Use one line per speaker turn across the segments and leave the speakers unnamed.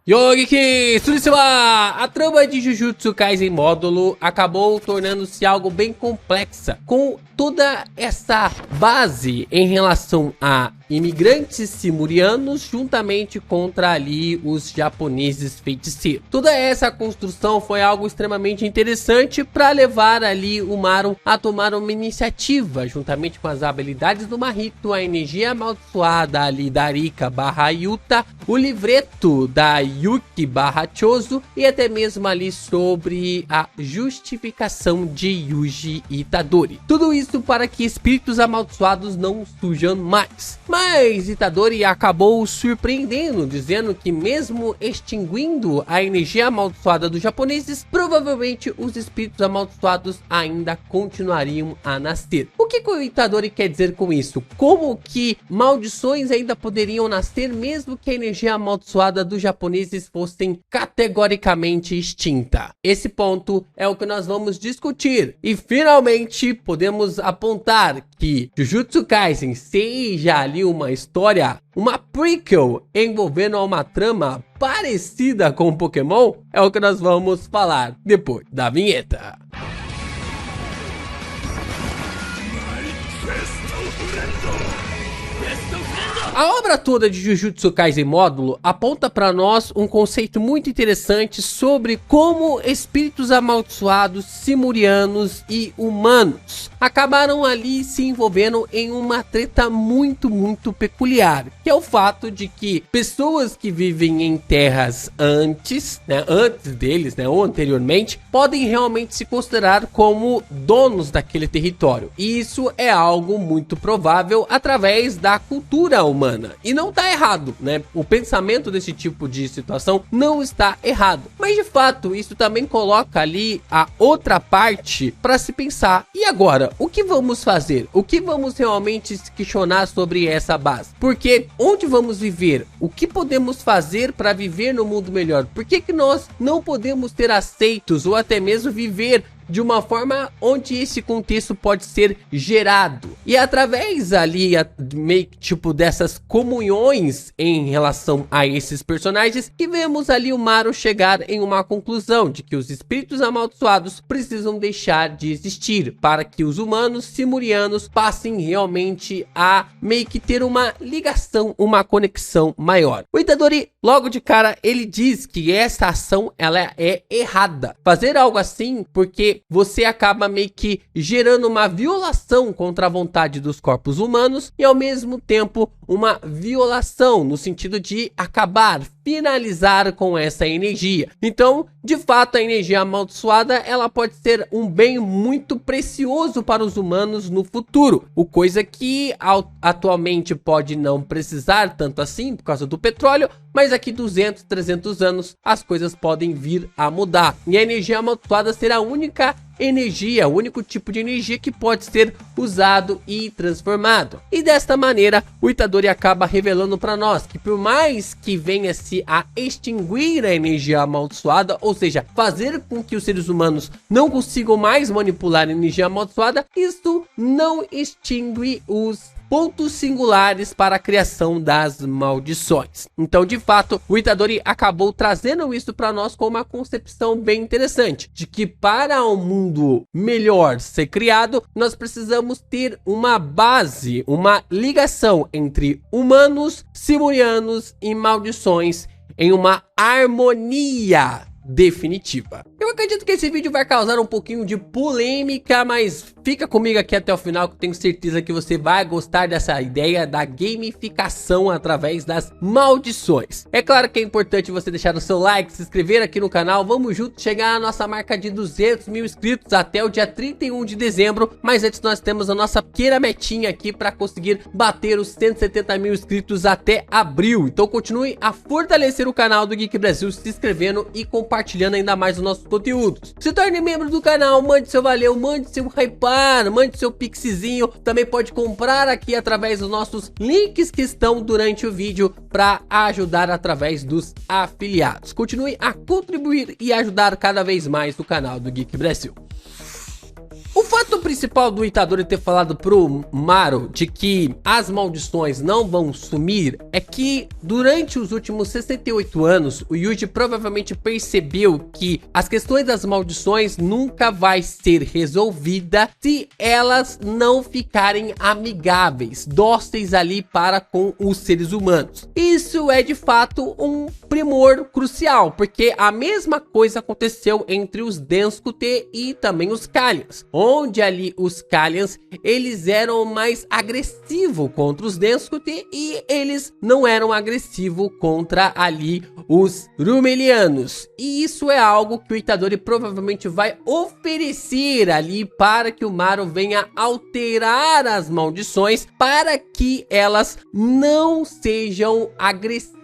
Yogi Suritsuma! A trama de Jujutsu Kaisen módulo acabou tornando-se algo bem complexa, com toda essa base em relação a imigrantes simurianos juntamente contra ali os japoneses feiticeiros. Toda essa construção foi algo extremamente interessante para levar ali o Maru a tomar uma iniciativa juntamente com as habilidades do Mahito, a energia amaldiçoada ali da Rika / Yuta, o livreto da Yuki / Chozo e até mesmo ali sobre a justificação de Yuji Itadori. Tudo isso para que espíritos amaldiçoados não surjam mais. Mas Itadori acabou surpreendendo, dizendo que mesmo extinguindo a energia amaldiçoada dos japoneses, provavelmente os espíritos amaldiçoados ainda continuariam a nascer. O que o Itadori quer dizer com isso? Como que maldições ainda poderiam nascer mesmo que a energia amaldiçoada dos japoneses fossem categoricamente extinta? Esse ponto é o que nós vamos discutir e finalmente podemos apontar que Jujutsu Kaisen seja ali uma história, uma prequel envolvendo uma trama parecida com Pokémon, é o que nós vamos falar depois da vinheta. A obra toda de Jujutsu Kaisen módulo aponta para nós um conceito muito interessante sobre como espíritos amaldiçoados, simurianos e humanos acabaram ali se envolvendo em uma treta muito peculiar, que é o fato de que pessoas que vivem em terras antes deles, ou anteriormente, podem realmente se considerar como donos daquele território. E isso é algo muito provável através da cultura humana. E não tá errado, O pensamento desse tipo de situação não está errado. Mas de fato, isso também coloca ali a outra parte para se pensar. E agora, o que vamos fazer? O que vamos realmente se questionar sobre essa base? Porque onde vamos viver? O que podemos fazer para viver no mundo melhor? Por que nós não podemos ter aceitos ou até mesmo viver de uma forma onde esse contexto pode ser gerado? E através ali meio que tipo dessas comunhões em relação a esses personagens, que vemos ali o Maru chegar em uma conclusão de que os espíritos amaldiçoados precisam deixar de existir para que os humanos simurianos passem realmente a meio que ter uma ligação, uma conexão maior. O Itadori, logo de cara, ele diz que essa ação ela é errada. Fazer algo assim porque você acaba meio que gerando uma violação contra a vontade dos corpos humanos e ao mesmo tempo uma violação no sentido de acabar, finalizar com essa energia. Então, de fato, a energia amaldiçoada ela pode ser um bem muito precioso para os humanos no futuro, o coisa que atualmente pode não precisar tanto assim por causa do petróleo, mas daqui 200, 300 anos as coisas podem vir a mudar e a energia amaldiçoada será a única energia, o único tipo de energia que pode ser usado e transformado. E desta maneira, o Itadori acaba revelando para nós que por mais que venha-se a extinguir a energia amaldiçoada, ou seja, fazer com que os seres humanos não consigam mais manipular a energia amaldiçoada, isso não extingue os pontos singulares para a criação das maldições. Então, de fato, o Itadori acabou trazendo isso para nós com uma concepção bem interessante, de que para um mundo melhor ser criado, nós precisamos ter uma base, uma ligação entre humanos, simurianos e maldições em uma harmonia definitiva. Eu acredito que esse vídeo vai causar um pouquinho de polêmica, mas fica comigo aqui até o final que eu tenho certeza que você vai gostar dessa ideia da gamificação através das maldições. É claro que é importante você deixar o seu like, se inscrever aqui no canal, vamos juntos chegar à nossa marca de 200 mil inscritos até o dia 31 de dezembro, mas antes nós temos a nossa pequena metinha aqui para conseguir bater os 170 mil inscritos até abril. Então continue a fortalecer o canal do Geek Brasil se inscrevendo e compartilhando ainda mais os nossos conteúdos. Se torne membro do canal, mande seu valeu, mande seu hypar, mande seu pixzinho. Também pode comprar aqui através dos nossos links que estão durante o vídeo para ajudar através dos afiliados. Continue a contribuir e ajudar cada vez mais o canal do Geek Brasil. O fato principal do Itadori ter falado pro Maru de que as maldições não vão sumir é que durante os últimos 68 anos, o Yuji provavelmente percebeu que as questões das maldições nunca vai ser resolvida se elas não ficarem amigáveis, dóceis ali para com os seres humanos. Isso é de fato um primor crucial, porque a mesma coisa aconteceu entre os Denskute e também os Kalians, onde ali os Kalians, eles eram mais agressivos contra os Denskute e eles não eram agressivos contra ali os Rumelianos. E isso é algo que o Itadori provavelmente vai oferecer ali para que o Maru venha alterar as maldições para que elas não sejam agressivas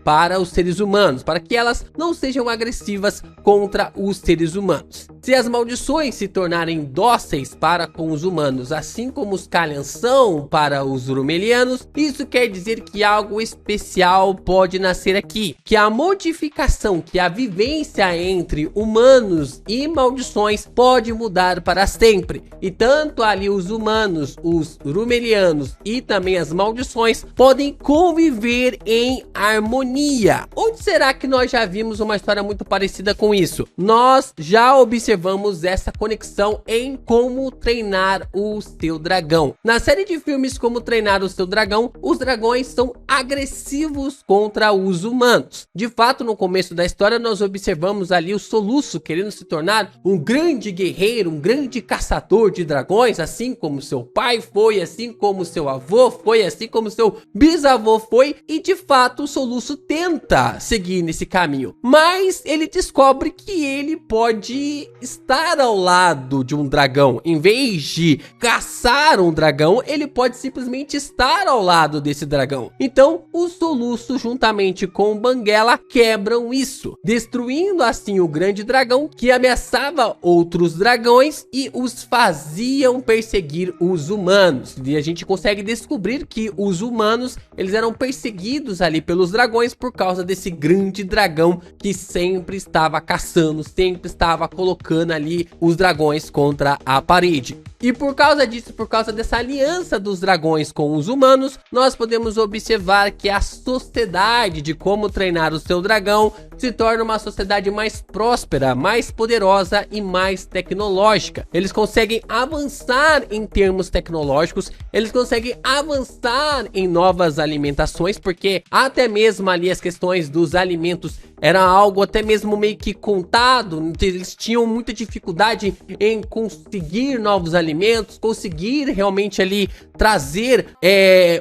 para os seres humanos, para que elas não sejam agressivas contra os seres humanos. Se as maldições se tornarem dóceis para com os humanos, assim como os Kalians são para os Rumelianos, isso quer dizer que algo especial pode nascer aqui, que a modificação, que a vivência entre humanos e maldições pode mudar para sempre. E tanto ali os humanos, os Rumelianos e também as maldições podem conviver em harmonia. Onde será que nós já vimos uma história muito parecida com isso? Nós já observamos essa conexão em Como Treinar o Seu Dragão. Na série de filmes Como Treinar o Seu Dragão, os dragões são agressivos contra os humanos. De fato, no começo da história, nós observamos ali o Soluço querendo se tornar um grande guerreiro, um grande caçador de dragões, assim como seu pai foi, assim como seu avô foi, assim como seu bisavô foi, e de fato o Soluço tenta seguir nesse caminho, mas ele descobre que ele pode estar ao lado de um dragão. Em vez de caçar um dragão, ele pode simplesmente estar ao lado desse dragão. Então o Soluço, juntamente com o Banguela, quebram isso, destruindo assim o grande dragão que ameaçava outros dragões e os faziam perseguir os humanos. E a gente consegue descobrir que os humanos, eles eram perseguidos ali pelos dragões por causa desse grande dragão que sempre estava caçando, sempre estava colocando ali os dragões contra a parede. E por causa disso, por causa dessa aliança dos dragões com os humanos, nós podemos observar que a sociedade de Como Treinar o Seu Dragão se torna uma sociedade mais próspera, mais poderosa e mais tecnológica. Eles conseguem avançar em termos tecnológicos, eles conseguem avançar em novas alimentações, porque até mesmo ali as questões dos alimentos era algo até mesmo meio que contado. Eles tinham muita dificuldade em conseguir novos alimentos, conseguir realmente ali trazer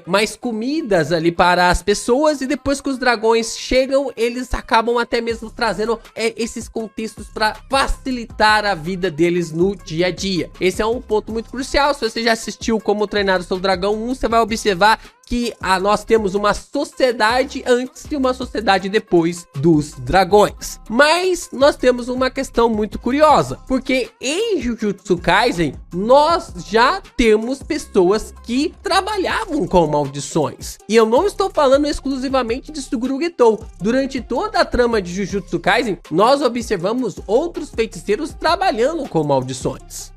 mais comidas ali para as pessoas. E depois que os dragões chegam, eles acabam até mesmo trazendo esses contextos para facilitar a vida deles no dia a dia. Esse é um ponto muito crucial. Se você já assistiu Como Treinar o Seu Dragão 1, você vai observar que nós temos uma sociedade antes e uma sociedade depois dos dragões. Mas nós temos uma questão muito curiosa, porque em Jujutsu Kaisen nós já temos pessoas que trabalhavam com maldições. E eu não estou falando exclusivamente de Suguru Getou. Durante toda a trama de Jujutsu Kaisen, nós observamos outros feiticeiros trabalhando com maldições.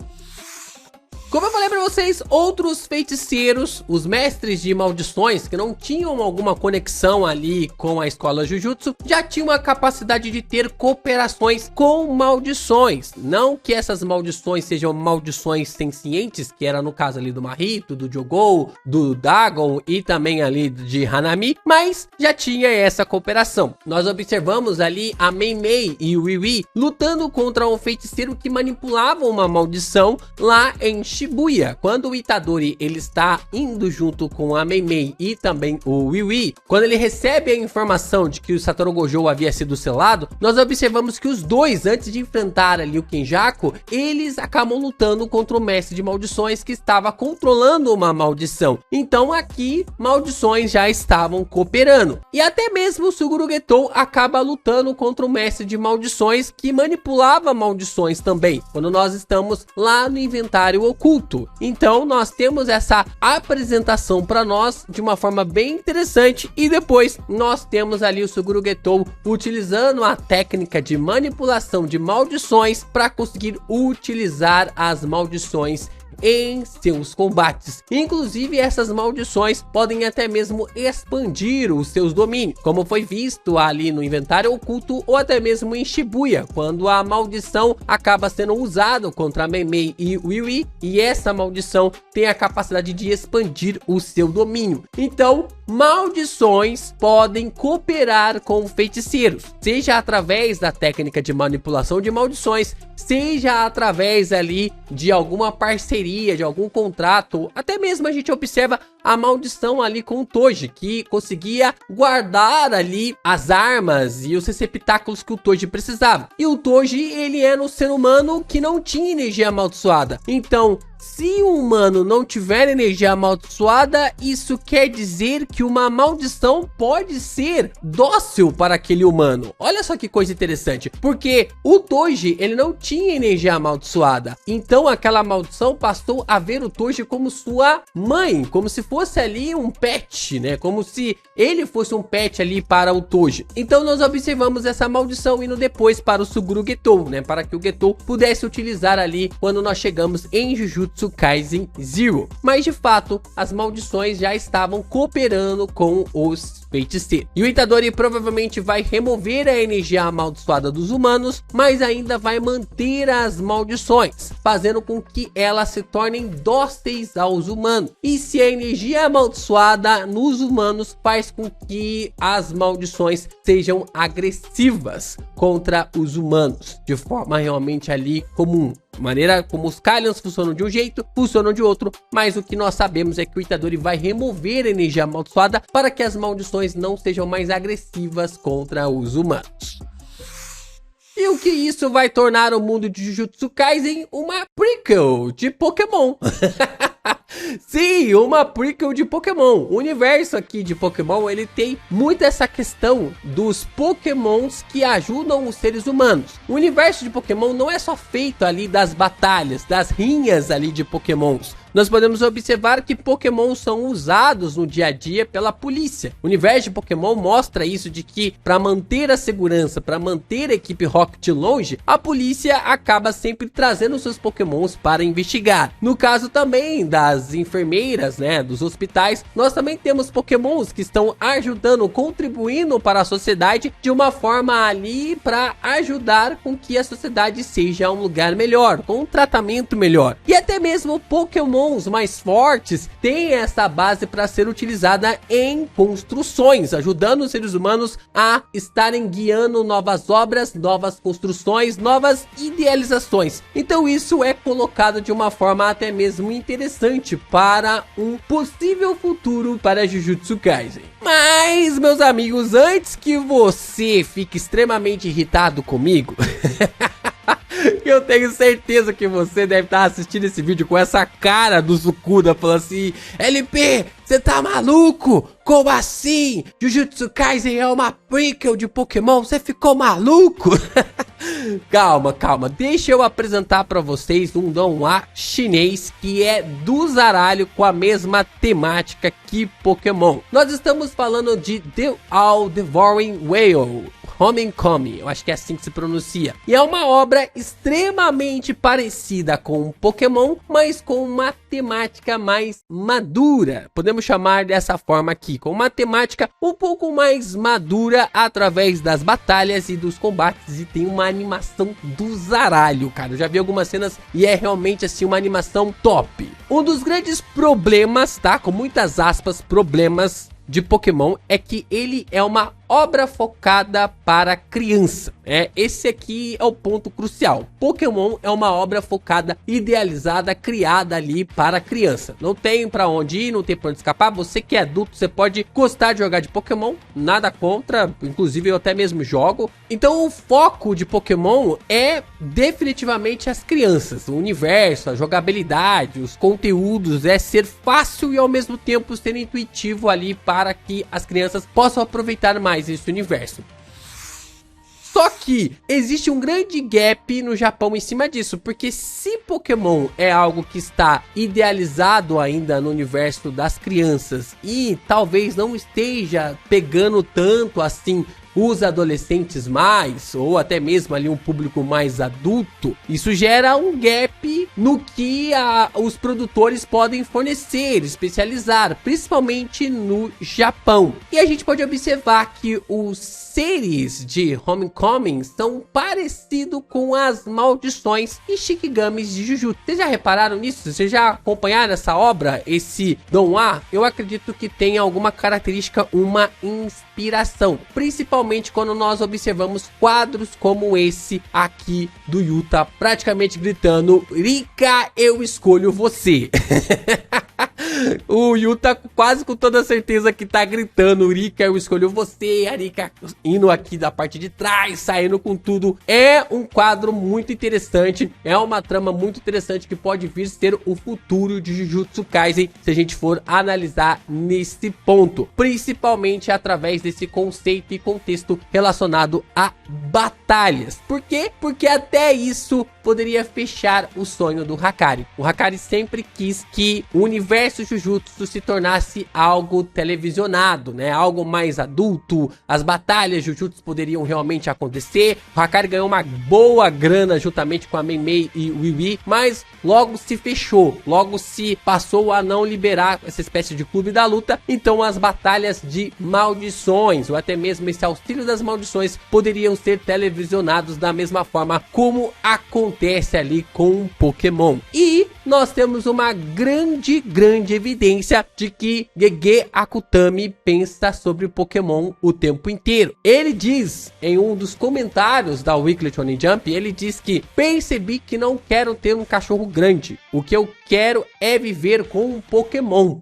Como eu falei pra vocês, outros feiticeiros, os mestres de maldições, que não tinham alguma conexão ali com a escola Jujutsu, já tinham a capacidade de ter cooperações com maldições. Não que essas maldições sejam maldições sencientes, que era no caso ali do Mahito, do Jogou, do Dagon e também ali de Hanami, mas já tinha essa cooperação. Nós observamos ali a Mei Mei e o Wiwi lutando contra um feiticeiro que manipulava uma maldição lá em Shibuya. Quando o Itadori ele está indo junto com a Mei Mei e também o Wiwi, quando ele recebe a informação de que o Satoru Gojo havia sido selado, nós observamos que os dois, antes de enfrentar ali o Kenjaku, eles acabam lutando contra o mestre de maldições que estava controlando uma maldição. Então aqui, maldições já estavam cooperando. E até mesmo o Suguru Getou acaba lutando contra o mestre de maldições que manipulava maldições também, quando nós estamos lá no inventário oculto oculto. Então nós temos essa apresentação para nós de uma forma bem interessante e depois nós temos ali o Suguru Getou utilizando a técnica de manipulação de maldições para conseguir utilizar as maldições em seus combates. Inclusive essas maldições podem até mesmo expandir os seus domínios, como foi visto ali no inventário oculto ou até mesmo em Shibuya, quando a maldição acaba sendo usada contra Mei Mei e Wei Wei, e essa maldição tem a capacidade de expandir o seu domínio. Então maldições podem cooperar com feiticeiros, seja através da técnica de manipulação de maldições, seja através ali de alguma parceria, de algum contrato. Até mesmo a gente observa a maldição ali com o Toji, que conseguia guardar ali as armas e os receptáculos que o Toji precisava. E o Toji, ele era um ser humano que não tinha energia amaldiçoada. Então, se um humano não tiver energia amaldiçoada, isso quer dizer que uma maldição pode ser dócil para aquele humano. Olha só que coisa interessante, porque o Toji, ele não tinha energia amaldiçoada. Então aquela maldição passou a ver o Toji como sua mãe, como se fosse ali um pet, né? Como se ele fosse um pet ali para o Toji. Então nós observamos essa maldição indo depois para o Suguru Getou, né? Para que o Getou pudesse utilizar ali quando nós chegamos em Jujutsu Kaisen Zero. Mas de fato, as maldições já estavam cooperando com os feiticeiros. E o Itadori provavelmente vai remover a energia amaldiçoada dos humanos, mas ainda vai manter as maldições, fazendo com que elas se tornem dóceis aos humanos. E se a energia amaldiçoada nos humanos faz com que as maldições sejam agressivas contra os humanos, de forma realmente ali comum. Maneira como os Kylians funcionam de um jeito, funcionam de outro, mas o que nós sabemos é que o Itadori vai remover a energia amaldiçoada para que as maldições não sejam mais agressivas contra os humanos. E o que isso vai tornar o mundo de Jujutsu Kaisen uma prequel de Pokémon. Sim, uma prequel de Pokémon. O universo aqui de Pokémon, ele tem muito essa questão dos Pokémons que ajudam os seres humanos. O universo de Pokémon não é só feito ali das batalhas, das rinhas ali de Pokémons. Nós podemos observar que Pokémon são usados no dia a dia pela polícia. O universo de Pokémon mostra isso, de que para manter a segurança, para manter a equipe Rocket longe, a polícia acaba sempre trazendo seus Pokémons para investigar. No caso também das enfermeiras, né, dos hospitais, nós também temos Pokémons que estão ajudando, contribuindo para a sociedade de uma forma ali para ajudar com que a sociedade seja um lugar melhor, com um tratamento melhor. E até mesmo Pokémon mais fortes têm essa base para ser utilizada em construções, ajudando os seres humanos a estarem guiando novas obras, novas construções, novas idealizações. Então isso é colocado de uma forma até mesmo interessante para um possível futuro para Jujutsu Kaisen. Mas, meus amigos, antes que você fique extremamente irritado comigo, eu tenho certeza que você deve estar assistindo esse vídeo com essa cara do Sukuda falando assim: LP, você tá maluco? Como assim? Jujutsu Kaisen é uma prequel de Pokémon? Você ficou maluco? Calma, calma, deixa eu apresentar para vocês um donghua chinês que é do zaralho, com a mesma temática que Pokémon. Nós estamos falando de The All Devouring Whale, Homecoming, eu acho que é assim que se pronuncia. E é uma obra extremamente parecida com Pokémon, mas com uma temática mais madura. Podemos chamar dessa forma aqui, com uma temática um pouco mais madura através das batalhas e dos combates. E tem uma animação do zaralho, cara. Eu já vi algumas cenas e é realmente assim uma animação top. Um dos grandes problemas, tá? Com muitas aspas, problemas de Pokémon é que ele é uma obra focada para criança. Esse aqui é o ponto crucial. Pokémon é uma obra focada, idealizada, criada ali para criança. Não tem para onde ir, não tem para onde escapar. Você que é adulto, você pode gostar de jogar de Pokémon, nada contra, inclusive eu até mesmo jogo. Então o foco de Pokémon é definitivamente as crianças, o universo, a jogabilidade, os conteúdos, é ser fácil e ao mesmo tempo ser intuitivo ali para que as crianças possam aproveitar mais esse universo. Só que existe um grande gap no Japão em cima disso, porque se Pokémon é algo que está idealizado ainda no universo das crianças e talvez não esteja pegando tanto assim os adolescentes mais, ou até mesmo ali um público mais adulto, isso gera um gap no que os produtores podem fornecer, especializar, principalmente no Japão. E a gente pode observar que os seres de Homecoming são parecidos com as maldições e Shikigamis de Jujutsu. Vocês já repararam nisso? Vocês já acompanharam essa obra, esse Donwa? Eu acredito que tem alguma característica, uma inspiração, principalmente quando nós observamos quadros como esse aqui do Yuta, praticamente gritando: Rika, eu escolho você. O Yuta quase com toda certeza que tá gritando: Rika, eu escolho você. A Rika indo aqui da parte de trás, saindo com tudo. É um quadro muito interessante, é uma trama muito interessante que pode vir ser o futuro de Jujutsu Kaisen, se a gente for analisar nesse ponto, principalmente através desse conceito e contexto relacionado a batalhas. Por quê? Porque até isso poderia fechar o sonho do Hakari. O Hakari sempre quis que o universo Jujutsu se tornasse algo televisionado, né? Algo mais adulto. As batalhas Jujutsu poderiam realmente acontecer. O Hakari ganhou uma boa grana juntamente com a Mei e o Wiwi, mas logo se fechou, logo se passou a não liberar essa espécie de clube da luta. Então as batalhas de maldições, ou até mesmo esse auxílio das maldições, poderiam ser televisionados da mesma forma como acontece ali com um Pokémon. E nós temos uma grande evidência de que Gege Akutami pensa sobre o Pokémon o tempo inteiro. Ele diz em um dos comentários da Weekly Shonen Jump, ele diz que: percebi que não quero ter um cachorro grande, o que eu quero é viver com um Pokémon.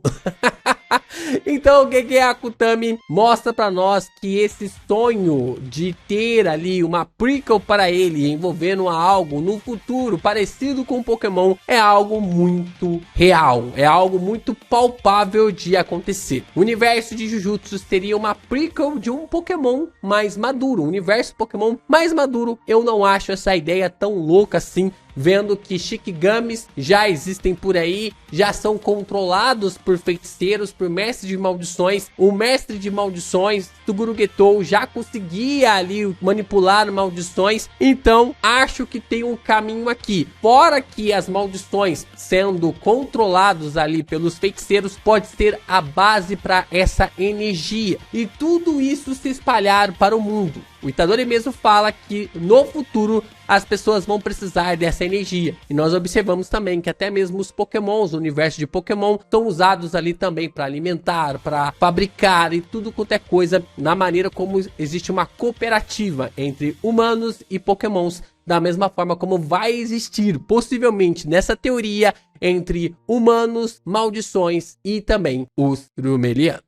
Então o Gege Akutami mostra pra nós que esse sonho de ter ali uma prequel para ele envolvendo algo no futuro parecido com Pokémon é algo muito real, é algo muito palpável de acontecer. O universo de Jujutsu seria uma prequel de um Pokémon mais maduro, um universo Pokémon mais maduro. Eu não acho essa ideia tão louca assim, vendo que Shikigamis já existem por aí, já são controlados por feiticeiros, por mestres de maldições. O mestre de maldições, Suguru Getou, já conseguia ali manipular maldições. Então, acho que tem um caminho aqui. Fora que as maldições sendo controlados ali pelos feiticeiros pode ser a base para essa energia. E tudo isso se espalhar para o mundo. O Itadori mesmo fala que no futuro as pessoas vão precisar dessa energia. E nós observamos também que até mesmo os Pokémons, o universo de Pokémon, são usados ali também para alimentar, para fabricar e tudo quanto é coisa, na maneira como existe uma cooperativa entre humanos e Pokémons, da mesma forma como vai existir, possivelmente nessa teoria, entre humanos, maldições e também os Rumelianos.